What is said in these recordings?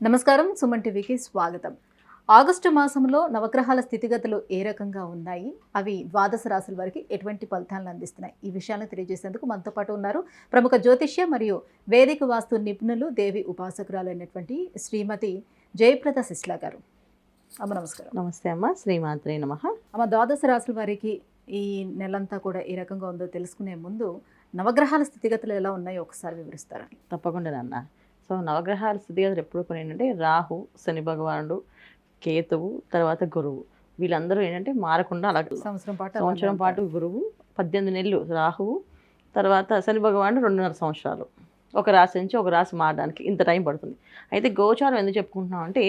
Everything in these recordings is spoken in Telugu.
నమస్కారం. సుమన్ టీవీకి స్వాగతం. ఆగస్టు మాసంలో నవగ్రహాల స్థితిగతులు ఏ రకంగా ఉన్నాయి, అవి ద్వాదశ రాశుల వారికి ఎటువంటి ఫలితాలను అందిస్తున్నాయి, ఈ విషయాలను తెలియజేసేందుకు మనతో పాటు ఉన్నారు ప్రముఖ జ్యోతిష్య మరియు వేదిక వాస్తు నిపుణులు, దేవి ఉపాసకురాలు అయినటువంటి శ్రీమతి జయప్రద సిస్లా గారు. అమ్మ నమస్కారం. నమస్తే అమ్మ. శ్రీమాత్రే నమః. అమ్మ, ద్వాదశ రాశుల వారికి ఈ నెలంతా కూడా ఏ రకంగా ఉందో తెలుసుకునే ముందు నవగ్రహాల స్థితిగతులు ఎలా ఉన్నాయో ఒకసారి వివరిస్తారా? తప్పకుండా నాన్న. సో నవగ్రహాల స్థితిగతులు ఎప్పుడు కొన్ని ఏంటంటే రాహు, శని భగవానుడు, కేతువు, తర్వాత గురువు, వీళ్ళందరూ ఏంటంటే మారకుండా అలా సంవత్సరం పాటు గురువు, 18 నెలలు రాహువు, తర్వాత శని భగవానుడు 2.5 సంవత్సరాలు ఒక రాశి నుంచి ఒక రాశి మారడానికి ఇంత టైం పడుతుంది. అయితే గోచారం ఎందుకు చెప్పుకుంటున్నాం అంటే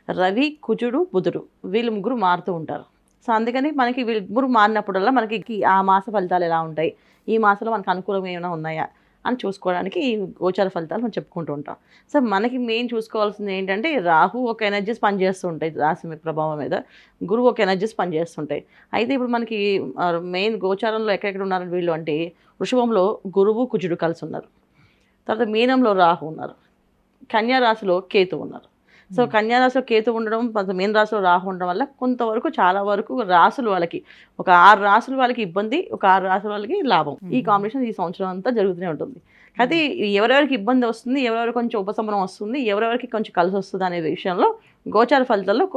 రవి, కుజుడు, బుధుడు వీళ్ళు ముగ్గురు మారుతూ ఉంటారు. సో అందుకని మనకి వీళ్ళు ముగ్గురు మారినప్పుడల్లా మనకి ఆ మాస ఫలితాలు ఎలా ఉంటాయి, ఈ మాసంలో మనకు అనుకూలం ఏమైనా ఉన్నాయా అని చూసుకోవడానికి ఈ గోచార ఫలితాలు మనం చెప్పుకుంటూ ఉంటాం. సో మనకి మెయిన్ చూసుకోవాల్సింది ఏంటంటే రాహు ఒక ఎనర్జీస్ పనిచేస్తూ ఉంటాయి రాశి ప్రభావం మీద, గురువు ఒక ఎనర్జీస్ పనిచేస్తుంటాయి. అయితే ఇప్పుడు మనకి మెయిన్ గోచారంలో ఎక్కడెక్కడ ఉన్నారు వీళ్ళు అంటే వృషభంలో గురువు, కుజుడు కలిసి ఉన్నారు. తర్వాత మీనంలో రాహు ఉన్నారు, కన్యా రాశిలో కేతు ఉన్నారు. సో కన్యా రాశిలో కేతు ఉండడం, మీన రాశిలో రాహు ఉండడం వల్ల కొంతవరకు చాలా వరకు రాశులు వాళ్ళకి ఒక 6 రాశులు వాళ్ళకి ఇబ్బంది, ఒక 6 రాశుల వాళ్ళకి లాభం. ఈ కాంబినేషన్ ఈ సంవత్సరం అంతా జరుగుతూనే ఉంటుంది. అయితే ఎవరెవరికి ఇబ్బంది వస్తుంది, ఎవరెవరికి కొంచెం ఉపశమనం వస్తుంది, ఎవరెవరికి కొంచెం కలిసి వస్తుంది అనే విషయంలో గోచార ఫలితాల్లో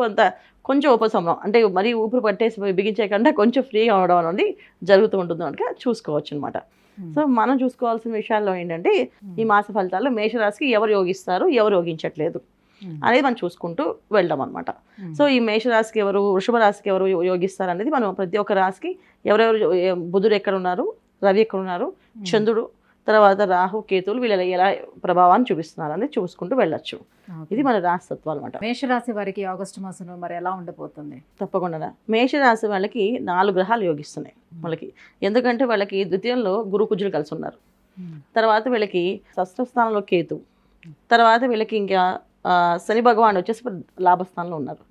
కొంచెం ఉపశమనం అంటే మరీ ఊపిరి పట్టేసి బిగించేయకుండా కొంచెం ఫ్రీ అవడం అనేది జరుగుతూ ఉంటుంది కనుక చూసుకోవచ్చు అనమాట. సో మనం చూసుకోవాల్సిన విషయాల్లో ఏంటంటే ఈ మాస ఫలితాల్లో మేషరాశికి ఎవరు యోగిస్తారు, ఎవరు యోగించట్లేదు అనేది మనం చూసుకుంటూ వెళ్దాం అనమాట. సో ఈ మేషరాశికి ఎవరు, వృషభ రాశికి ఎవరు యోగిస్తారు అనేది మనం ప్రతి ఒక్క రాశికి ఎవరెవరు, బుధుడు ఎక్కడ ఉన్నారు, రవి ఎక్కడ ఉన్నారు, చంద్రుడు, తర్వాత రాహు, కేతువులు వీళ్ళ ఎలా ప్రభావాన్ని చూపిస్తున్నారు అనేది చూసుకుంటూ వెళ్ళొచ్చు. ఇది మన రాశితత్వం అనమాట. మేషరాశి వారికి ఆగస్టు మాసంలో మరి ఎలా ఉండబోతుంది? తప్పకుండా మేషరాశి వాళ్ళకి 4 గ్రహాలు యోగిస్తున్నాయి వాళ్ళకి. ఎందుకంటే వాళ్ళకి ద్వితీయంలో గురు, కుజులు కలిసి ఉన్నారు. తర్వాత వీళ్ళకి షష్ఠ స్థానంలో కేతు, తర్వాత వీళ్ళకి ఇంకా శని భగవాన్ వచ్చేసి లాభస్థానంలో ఉన్నారు.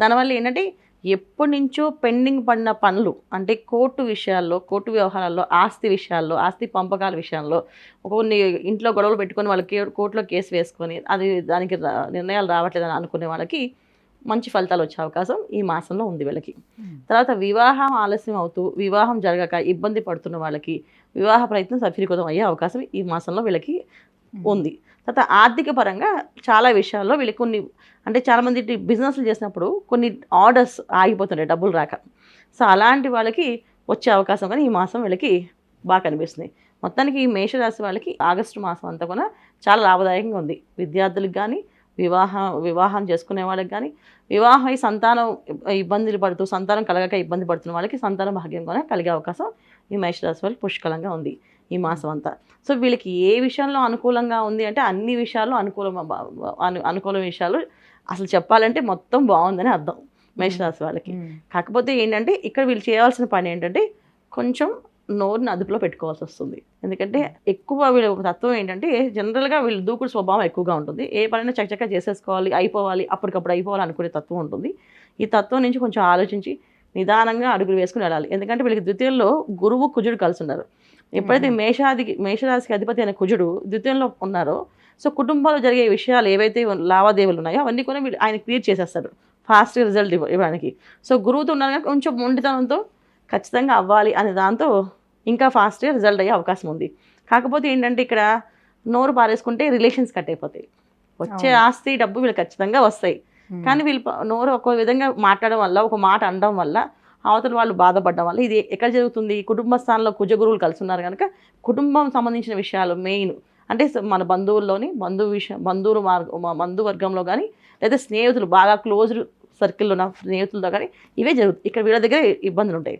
దానివల్ల ఏంటంటే ఎప్పటి నుంచో పెండింగ్ పడిన పనులు అంటే కోర్టు విషయాల్లో, కోర్టు వ్యవహారాల్లో, ఆస్తి విషయాల్లో, ఆస్తి పంపకాల విషయంలో కొన్ని ఇంట్లో గొడవలు పెట్టుకొని వాళ్ళకి కోర్టులో కేసు వేసుకొని అది దానికి నిర్ణయాలు రావట్లేదని అనుకునే వాళ్ళకి మంచి ఫలితాలు వచ్చే అవకాశం ఈ మాసంలో ఉంది వీళ్ళకి. తర్వాత వివాహం ఆలస్యం అవుతూ వివాహం జరగక ఇబ్బంది పడుతున్న వాళ్ళకి వివాహ ప్రయత్నం సఫలీకృతం అయ్యే అవకాశం ఈ మాసంలో వీళ్ళకి ఉంది. తర్వాత ఆర్థిక పరంగా చాలా విషయాల్లో వీళ్ళకి కొన్ని అంటే చాలామంది బిజినెస్లు చేసినప్పుడు కొన్ని ఆర్డర్స్ ఆగిపోతుంటాయి డబ్బులు రాక. సో అలాంటి వాళ్ళకి వచ్చే అవకాశం కానీ ఈ మాసం వీళ్ళకి బాగా కనిపిస్తుంది. మొత్తానికి ఈ మేషరాశి వాళ్ళకి ఆగస్టు మాసం అంతా కూడా చాలా లాభదాయకంగా ఉంది. విద్యార్థులకు కానీ, వివాహం చేసుకునే వాళ్ళకి కానీ, వివాహం అయి సంతానం ఇబ్బందులు పడుతూ సంతానం కలగక ఇబ్బంది పడుతున్న వాళ్ళకి సంతాన భాగ్యం కూడా కలిగే అవకాశం ఈ మేషరాశి వాళ్ళకి పుష్కలంగా ఉంది ఈ మాసం అంతా. సో వీళ్ళకి ఏ విషయంలో అనుకూలంగా ఉంది అంటే అన్ని విషయాల్లో అనుకూల విషయాలు అసలు చెప్పాలంటే మొత్తం బాగుందని అర్థం మేషరాశి వాళ్ళకి. కాకపోతే ఏంటంటే ఇక్కడ వీళ్ళు చేయాల్సిన పని ఏంటంటే కొంచెం నోరుని అదుపులో పెట్టుకోవాల్సి వస్తుంది. ఎందుకంటే ఎక్కువ వీళ్ళ తత్వం ఏంటంటే జనరల్గా వీళ్ళు దూకుడు స్వభావం ఎక్కువగా ఉంటుంది. ఏ పనైనా చక్కచక్క చేసేసుకోవాలి, అయిపోవాలి, అప్పటికప్పుడు అయిపోవాలి అనుకునే తత్వం ఉంటుంది. ఈ తత్వం నుంచి కొంచెం ఆలోచించి నిదానంగా అడుగులు వేసుకుని వెళ్ళాలి. ఎందుకంటే వీళ్ళకి ద్వితీయంలో గురువు, కుజుడు కలిసి ఉన్నారు. ఎప్పుడైతే మేషరాశికి అధిపతి అయిన కుజుడు ద్వితీయంలో ఉన్నారో సో కుటుంబంలో జరిగే విషయాలు ఏవైతే లావాదేవీలు ఉన్నాయో అవన్నీ కూడా ఆయన క్లియర్ చేసేస్తాడు ఫాస్ట్గా రిజల్ట్ ఇవ్వడానికి. సో గురువుతో ఉన్నారు కానీ కొంచెం మొండితనంతో ఖచ్చితంగా అవ్వాలి అనే దాంతో ఇంకా ఫాస్ట్గా రిజల్ట్ అయ్యే అవకాశం ఉంది. కాకపోతే ఏంటంటే ఇక్కడ నోరు పారేసుకుంటే రిలేషన్స్ కట్ అయిపోతాయి. వచ్చే ఆస్తి డబ్బు వీళ్ళు ఖచ్చితంగా వస్తాయి, కానీ వీళ్ళు నోరు ఒక విధంగా మాట్లాడడం వల్ల, ఒక మాట అనడం వల్ల అవతల వాళ్ళు బాధపడడం వల్ల ఇది ఎక్కడ జరుగుతుంది, కుటుంబ స్థానంలో కుజగురువులు కలిసి ఉన్నారు కనుక కుటుంబం సంబంధించిన విషయాలు మెయిన్ అంటే మన బంధువుల్లోని బంధువర్గంలో కానీ లేదా స్నేహితులు బాగా క్లోజ్ సర్కిల్లో ఉన్న స్నేహితులతో కానీ ఇవే జరుగుతాయి. ఇక్కడ వీళ్ళ దగ్గర ఇబ్బందులు ఉంటాయి.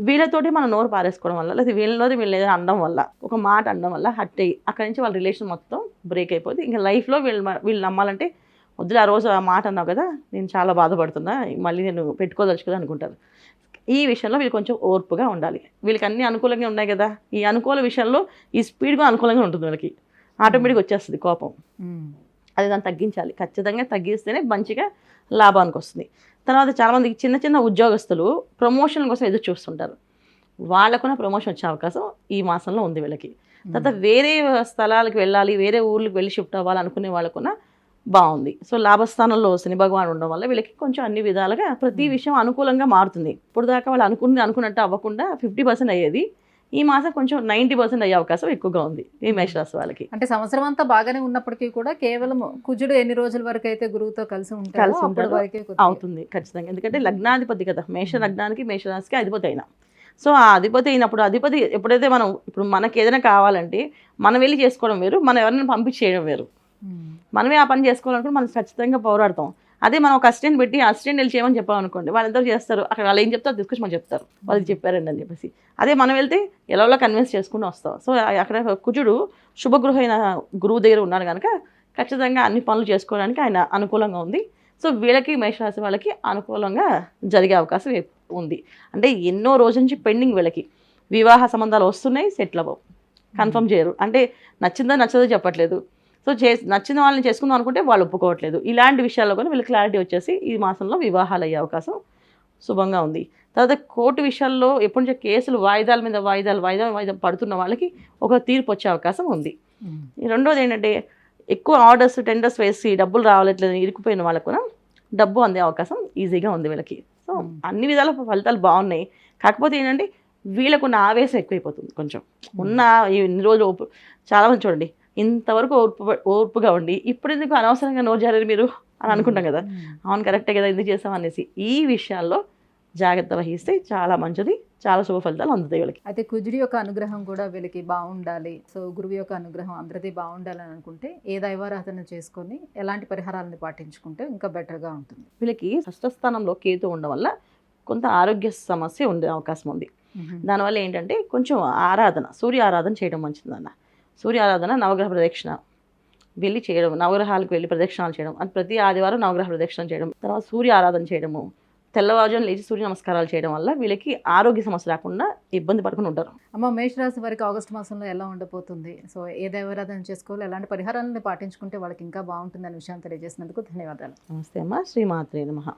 వీళ్ళతోటి మనం నోరు పారేసుకోవడం వల్ల లేదా వీళ్ళు ఏదైనా అనడం వల్ల, ఒక మాట అనడం వల్ల హట్ అయ్యి అక్కడి నుంచి వాళ్ళ రిలేషన్ మొత్తం బ్రేక్ అయిపోతుంది. ఇంకా లైఫ్లో వీళ్ళు నమ్మాలంటే వద్దులే, ఆ రోజు ఆ మాట అన్నావు కదా, నేను చాలా బాధపడుతున్నా, మళ్ళీ నేను పెట్టుకోదలుచుకోదా అనుకుంటారు. ఈ విషయంలో వీళ్ళు కొంచెం ఓర్పుగా ఉండాలి. వీళ్ళకి అన్ని అనుకూలంగా ఉన్నాయి కదా, ఈ అనుకూల విషయంలో ఈ స్పీడ్గా అనుకూలంగా ఉంటుంది. వీళ్ళకి ఆటోమేటిక్గా వచ్చేస్తుంది కోపం. అది దాన్ని తగ్గించాలి. ఖచ్చితంగా తగ్గిస్తేనే మంచిగా లాభానికి వస్తుంది. తర్వాత చాలామంది చిన్న చిన్న ఉద్యోగస్తులు ప్రమోషన్ కోసం ఎదురు చూస్తుంటారు. వాళ్ళకున్న ప్రమోషన్ వచ్చే అవకాశం ఈ మాసంలో ఉంది వీళ్ళకి. తర్వాత వేరే స్థలాలకు వెళ్ళాలి, వేరే ఊర్లకు వెళ్ళి షిఫ్ట్ అవ్వాలి అనుకునే వాళ్ళకున్న బాగుంది. సో లాభస్థానంలో శని భగవాన్ ఉండడం వల్ల వీళ్ళకి కొంచెం అన్ని విధాలుగా ప్రతి విషయం అనుకూలంగా మారుతుంది. ఇప్పుడు దాకా వాళ్ళు అనుకున్నట్టు అవ్వకుండా 50% అయ్యేది, ఈ మాసం కొంచెం 90% అయ్యే అవకాశం ఎక్కువగా ఉంది ఈ మేషరాశి వాళ్ళకి. అంటే సంవత్సరం అంతా బాగానే ఉన్నప్పటికీ కూడా కేవలం కుజుడు ఎన్ని రోజుల వరకు అయితే గురువుతో కలిసి ఉంటారో అప్పటి వరకే అవుతుంది ఖచ్చితంగా. ఎందుకంటే లగ్నాధిపతి కదా, మేష లగ్నానికి మేషరాశికి అధిపతి అయినా. సో ఆ అధిపతి అయినప్పుడు అధిపతి ఎప్పుడైతే మనం ఇప్పుడు మనకి ఏదైనా కావాలంటే మనం వెళ్ళి చేసుకోవడం వేరు, మనం ఎవరైనా పంపించేయడం వేరు. మనమే ఆ పని చేసుకోవాలనుకుంటే మనం ఖచ్చితంగా పోరాడతాం. అదే మనం ఒక అసిస్టెంట్ పెట్టి అసిస్టెంట్ వెళ్ళి చేయమని చెప్పామనుకోండి, వాళ్ళందరూ చేస్తారు, అక్కడ వాళ్ళు ఏం చెప్తారు తీసుకొచ్చి మనం చెప్తారు, వాళ్ళకి చెప్పారండి అని చెప్పేసి. అదే మనం వెళ్తే ఎలా కన్విన్స్ చేసుకుని వస్తాం. సో అక్కడ కుజుడు శుభగృహ అయిన గురువు దగ్గర ఉన్నాడు కనుక ఖచ్చితంగా అన్ని పనులు చేసుకోవడానికి ఆయన అనుకూలంగా ఉంది. సో వీళ్ళకి మేషరాశి వాళ్ళకి అనుకూలంగా జరిగే అవకాశం ఉంది. అంటే ఎన్నో రోజుల నుంచి పెండింగ్ వీళ్ళకి వివాహ సంబంధాలు వస్తున్నాయి, సెటిల్ అవ్వవు, కన్ఫర్మ్ చేయరు. అంటే నచ్చిందో నచ్చదో చెప్పట్లేదు. సో నచ్చిన వాళ్ళని చేసుకుందాం అనుకుంటే వాళ్ళు ఒప్పుకోవట్లేదు. ఇలాంటి విషయాల్లో కూడా వీళ్ళు క్లారిటీ వచ్చేసి ఈ మాసంలో వివాహాలు అయ్యే అవకాశం శుభంగా ఉంది. తర్వాత కోర్టు విషయాల్లో ఎప్పటి నుంచో కేసులు వాయిదాల మీద వాయిదా పడుతున్న వాళ్ళకి ఒక తీర్పు వచ్చే అవకాశం ఉంది. రెండోది ఏంటంటే ఎక్కువ ఆర్డర్స్ టెండర్స్ వేసి డబ్బులు రావట్లేదు ఇరుక్కుపోయిన వాళ్ళకు కూడా డబ్బు అందే అవకాశం ఈజీగా ఉంది వీళ్ళకి. సో అన్ని విధాల ఫలితాలు బాగున్నాయి. కాకపోతే ఏంటంటే వీళ్ళకు ఉన్న ఆవేశం ఎక్కువైపోతుంది కొంచెం. ఉన్న ఇన్ని రోజులు చాలామంది చూడండి ఇంతవరకు ఓర్పుగా ఉండి ఇప్పుడు ఎందుకు అనవసరంగా నోరు జారారు మీరు అని అనుకుంటాం కదా, అవును కరెక్టే కదా ఎందుకు చేసాం అనేసి. ఈ విషయాల్లో జాగ్రత్త వహిస్తే చాలా మంచిది, చాలా శుభ ఫలితాలు అందుతాయి వీళ్ళకి. అయితే కుజుడి యొక్క అనుగ్రహం కూడా వీళ్ళకి బాగుండాలి, సో గురువు యొక్క అనుగ్రహం అందరిది బాగుండాలని అనుకుంటే ఏ దైవారాధన చేసుకొని ఎలాంటి పరిహారాలను పాటించుకుంటే ఇంకా బెటర్గా ఉంటుంది? వీళ్ళకి షష్ఠ స్థానంలో కేతు ఉండడం వల్ల కొంత ఆరోగ్య సమస్య ఉండే అవకాశం ఉంది. దానివల్ల ఏంటంటే కొంచెం ఆరాధన, సూర్య ఆరాధన చేయడం మంచిదన్న. సూర్య ఆరాధన నవగ్రహ ప్రదక్షిణ వెళ్ళి చేయడం, నవగ్రహాలకు వెళ్ళి ప్రదక్షిణాలు చేయడం, అది ప్రతి ఆదివారం నవగ్రహ ప్రదక్షిణ చేయడం, తర్వాత సూర్య ఆరాధన చేయడము, తెల్లవారుజామున లేచి సూర్య నమస్కారాలు చేయడం వల్ల వీళ్ళకి ఆరోగ్య సమస్య రాకుండా ఇబ్బంది పడుకుని ఉంటారు. అమ్మ, మేషరాశి వారికి ఆగస్టు మాసంలో ఎలా ఉండబోతుంది? సో ఏ దైవారాధన చేసుకోవాలి, ఎలాంటి పరిహారాలను పాటించుకుంటే వాళ్ళకి ఇంకా బాగుంటుంది అనే విషయాన్ని తెలియజేసినందుకు ధన్యవాదాలు. నమస్తే అమ్మ. శ్రీమాత్రే నమః.